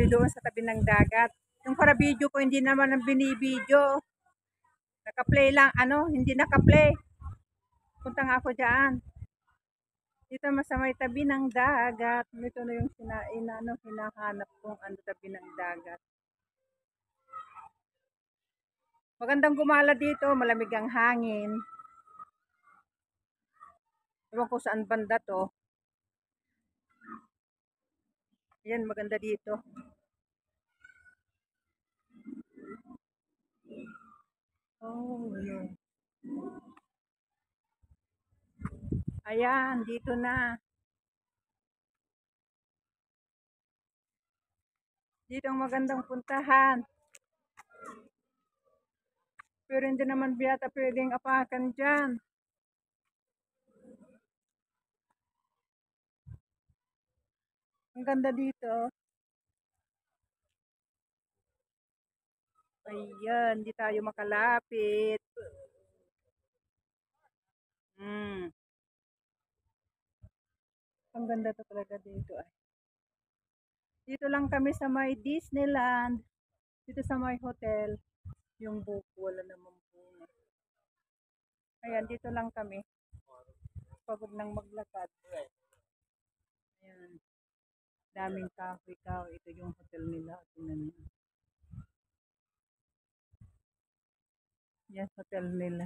doon sa tabi ng dagat. Yung para video ko, hindi naman ang binibideo. Naka-play lang, hindi naka-play. Punta nga ako dyan. Dito masamay tabi ng dagat. Ito na yung hinahanap kong tabi ng dagat. Magandang gumala dito, malamig ang hangin. Ewan ko saan banda to. Yan, maganda dito. Oh, yun. Ayan, dito na. Dito ang magandang puntahan. Pero hindi naman biyata pwedeng apakan dyan. Ang ganda dito. Ayan, hindi tayo makalapit. Ang ganda to talaga dito. Dito lang kami sa may Disneyland. Dito sa may hotel. Yung buko, wala naman bunga. Ayan, dito lang kami. Pagod nang maglakad. Ayan. Daming kahoy-kahoy. Ito yung hotel nila. Tingnan niyo. Yan, hotel nila.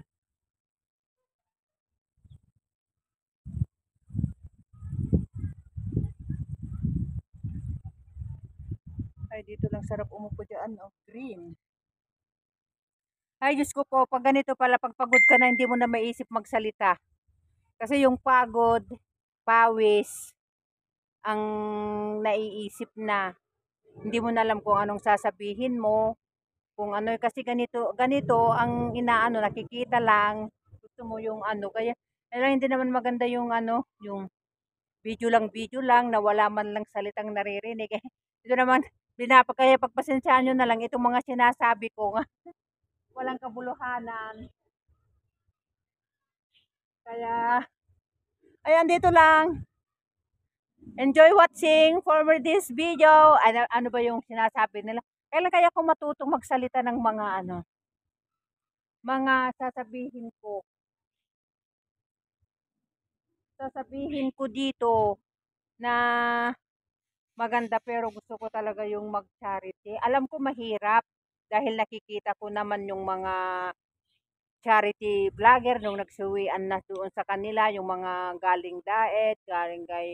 Ay, dito lang sarap umupo dyan. Oh, green. Ay, Diyos ko po, pag ganito pala, pag pagod ka na, hindi mo na maisip magsalita. Kasi yung pagod, pawis, ang naiisip na. Hindi mo na alam kung anong sasabihin mo. Kung ano, kasi ganito ang nakikita lang. Gusto mo yung kaya hindi naman maganda yung yung video lang na wala man lang salitang naririnig. Ito naman, kaya pagpasensyahan nyo na lang itong mga sinasabi ko nga. Walang kabuluhanan. Kaya, ayan, dito lang. Enjoy watching for this video. Ano ba yung sinasabi nila? Kailan kaya ako matutong magsalita ng mga mga sasabihin ko. Sasabihin ko dito na maganda pero gusto ko talaga yung mag-charity. Alam ko mahirap dahil nakikita ko naman yung mga charity vlogger nung nagsuwian na doon sa kanila, yung mga galing Daet, galing kay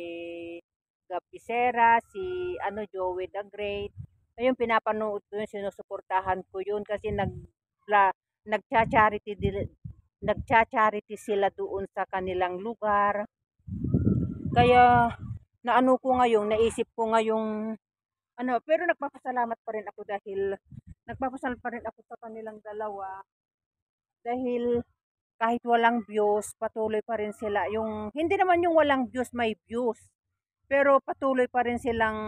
Gapisera, si Joey the Great. Ayun, pinapanood ko yun, sinusuportahan ko yun kasi nagcha-charity nagcha-charity sila doon sa kanilang lugar. Kaya naisip ko ngayong pero nagpapasalamat pa rin ako dahil nagpapasalamat pa rin ako sa kanilang dalawa dahil kahit walang views, patuloy pa rin sila. Yung hindi naman yung walang views, may views. Pero patuloy pa rin silang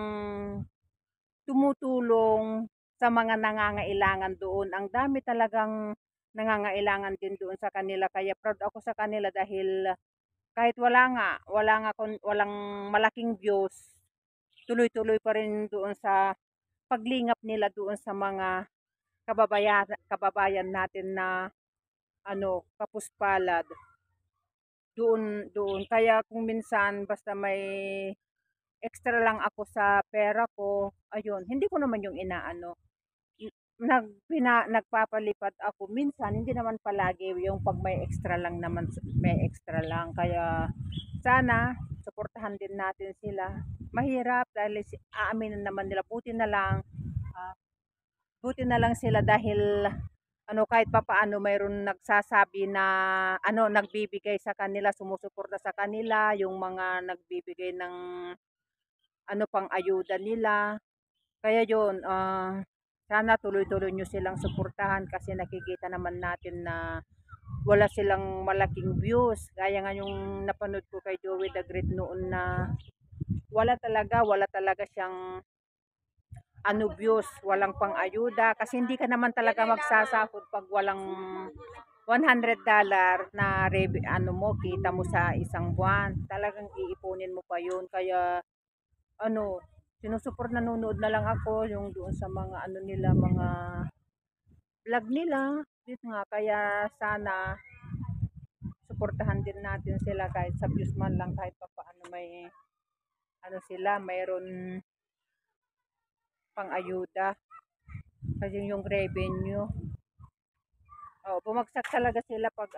tumutulong sa mga nangangailangan doon. Ang dami talagang nangangailangan din doon sa kanila. Kaya proud ako sa kanila dahil kahit walang malaking views, tuloy-tuloy pa rin doon sa paglingap nila doon sa mga kababayan natin na kapuspalad doon. Kaya kung minsan basta may extra lang ako sa pera ko, ayun, hindi ko naman yung nagpapalipad ako minsan, hindi naman palagi yung pag may extra lang naman, may extra lang. Kaya sana suportahan din natin sila. Mahirap dahil aaminin naman nila, buti na lang sila dahil kahit papaano mayroon nagsasabi na nagbibigay sa kanila, sumusuporta sa kanila, yung mga nagbibigay ng pang ayuda nila. Kaya yun, sana tuloy-tuloy nyo silang suportahan kasi nakikita naman natin na wala silang malaking views. Kaya nga yung napanood ko kay Joey the Great noon na wala talaga siyang views, walang pang ayuda kasi hindi ka naman talaga magsasahod pag walang $100 na kita mo sa isang buwan. Talagang iipunin mo pa yun. Kaya nanonood na lang ako yung doon sa mga ano nila, mga vlog nila. Dito nga, kaya sana suportahan din natin sila kahit sa views man lang, kahit pa paano may ano sila, mayroon pang ayuda. Kasi yung revenue, oh, bumagsak talaga sila pag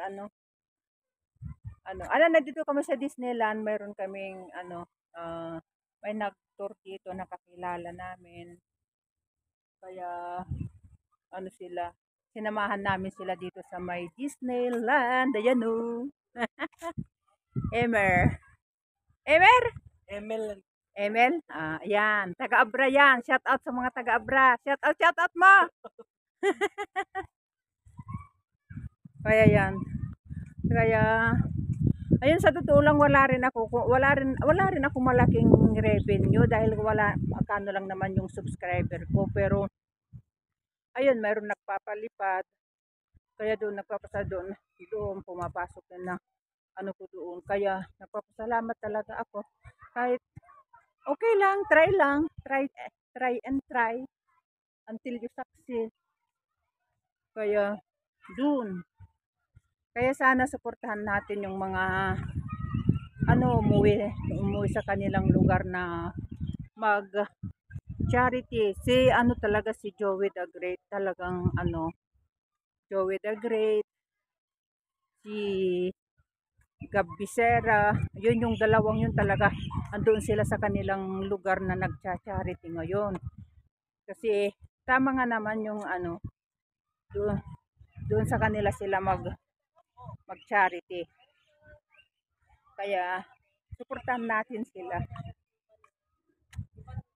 nandito kami sa Disneyland, mayroon kaming may nag-tour dito, nakakilala namin. Kaya sila, sinamahan namin sila dito sa may Disneyland. Ayan o. Emer. Emer? ML. Emel? Ayan. Taga-Abra yan. Shout out sa mga taga-Abra. Shout out mo! Kaya yan. Kaya ayun, sa totoo lang wala rin ako malaking revenue dahil wala, magkano lang naman yung subscriber ko, pero ayun, mayroon nagpapalipad, kaya doon nagpapasa doon pumapasok na ano ko doon, kaya nagpapasalamat talaga ako kahit okay lang, try and try until you succeed. Kaya doon, kaya sana suportahan natin yung mga umuwi sa kanilang lugar na mag charity. Si Joey the Great, talagang Joey the Great, si Gab Bisera, yun yung dalawang yun talaga, andun sila sa kanilang lugar na nagcha-charity ngayon. Kasi tama nga naman yung doon sa kanila sila mag-charity. Kaya suportahan natin sila.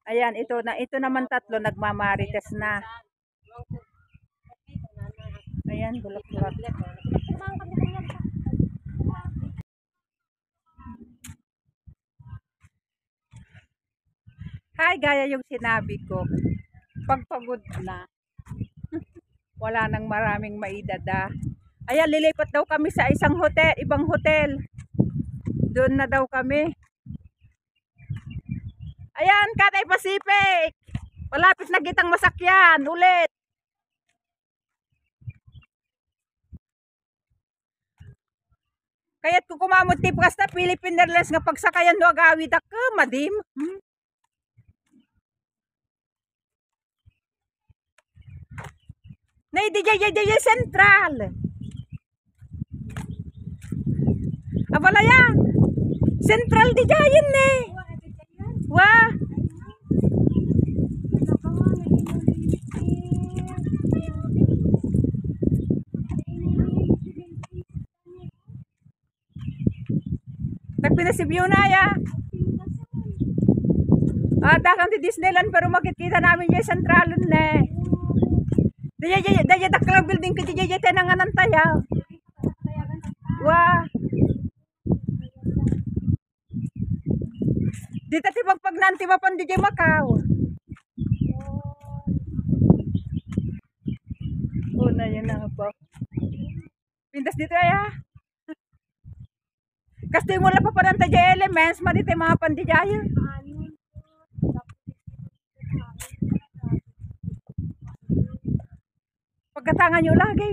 Ayan, ito naman tatlo nagmamarites na. Ayan, bulak-bulak. Hi, gaya yung sinabi ko. Pagpagod na, wala nang maraming maidada. Ayan, lilipat daw kami sa ibang hotel. Doon na daw kami. Ayan, Cathay Pacific. Malapit na kitang masakyan ulit. Kaya't kung kumamot tip kasta Philippine Airlines nga pagsakayan no agawid ako, madim. Nay DJ Central. Abala yan. Central DJ yun eh. Wah. Nagpinasibyo na ya. Dakang di Disneyland pero makikita namin yung Central na eh. Daya dakang building ko daya tenanganan tayo. Wah. Dito ti pagpagnanti mapan DJ Macau. Na yun na po. Pintas dito ya. Kasi mo la pa parang tayo elements, madito yung mga pandijayo. Pagkatangan nyo lagi.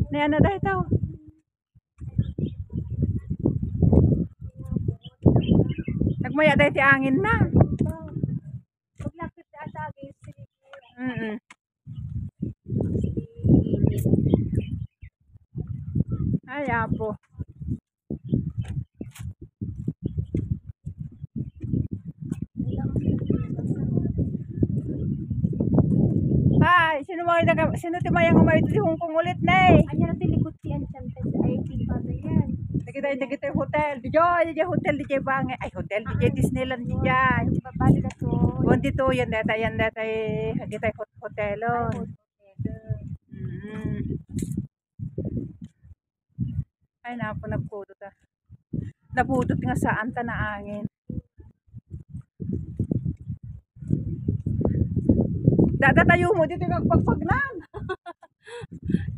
Nayan na dahil ito. Nagmaya dahil ti angin na. Paglapit sa atagin. Ay, apo. Ay, sino timayang umayo ito si Hong Kong ulit na eh. Anya na tilikot si Enchanted ay pinpada yan. Nakita yung hotel. DJ hotel, DJ Bange. Ay, hotel, DJ Disneyland, DJ. Babali na to. Kung dito, yan data hotel. Ay, napo, nagpudot ah. Napudot nga saan ta na angin. Dada tayo mo dito magpagpagnan.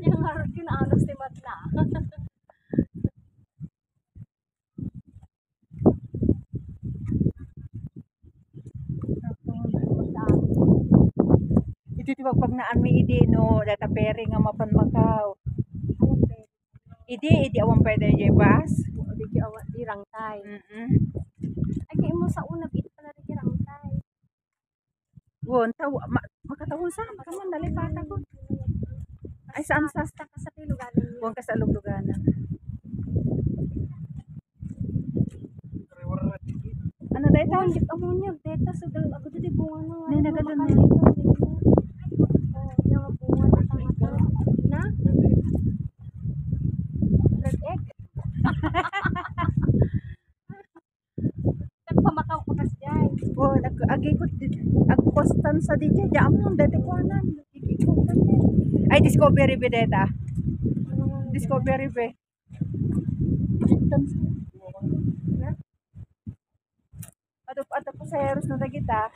Yung harap yun alas ni Matla. dito pag naan mi idi no data peri nga mapan Macau. Idi awan pwede yung bus. Di awa di rangtay. Mm. Ay kay mo sa una bit pala rin rangtay. Won taw makatawon sa kaman nalipat ako. Ay saan sa Basta ka sa tiluganan niya. won ka sa lugluganan. Ano dai ta? Hindi ka mo niya deta so dal ako dito bunga na. Nay, nagadan na. Oh, yung bunga na tama na. Red egg. Pamakaw pa kasi dyan. Won agikot agpostan sa DJ jamon dati kuanan. Ay discovery be data. Discovery be. Ato po sa Heros na dagita.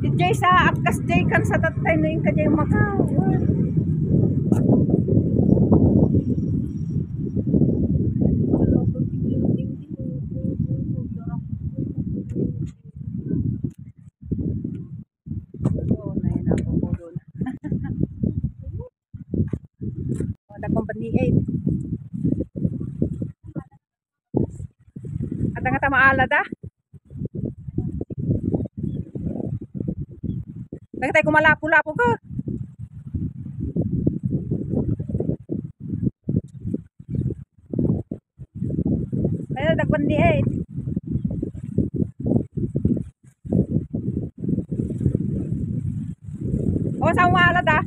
DJ sa akas jay kan sa tatay na yung kajay Macau. Oh, na yun ako po doon. Wala company 8. At nga maala da. Nagtay kumalapo-lapo ko. Ayun, dagwan di 8. O, sa umala da.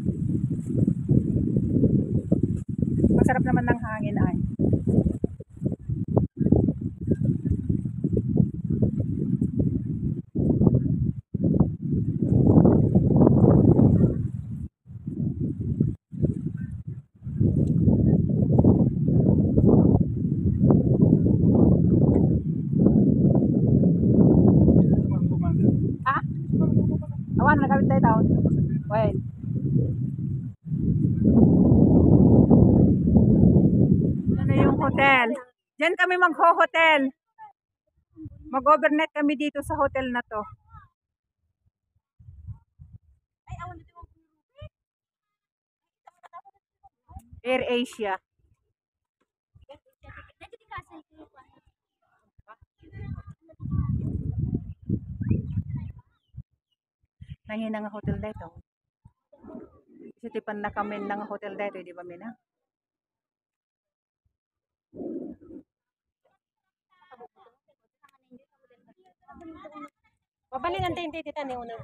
Masarap naman ng hangin ay. Ah? Awan, nagawin tayo taon. Wait. Ano yung hotel? Diyan kami magho-hotel. Mag-overnight kami dito sa hotel na to. Air Asia. Nangina nga hotel dito. Isitipan na kami ng hotel dito, di ba Mina? Pabalin ang tinte tita ni una.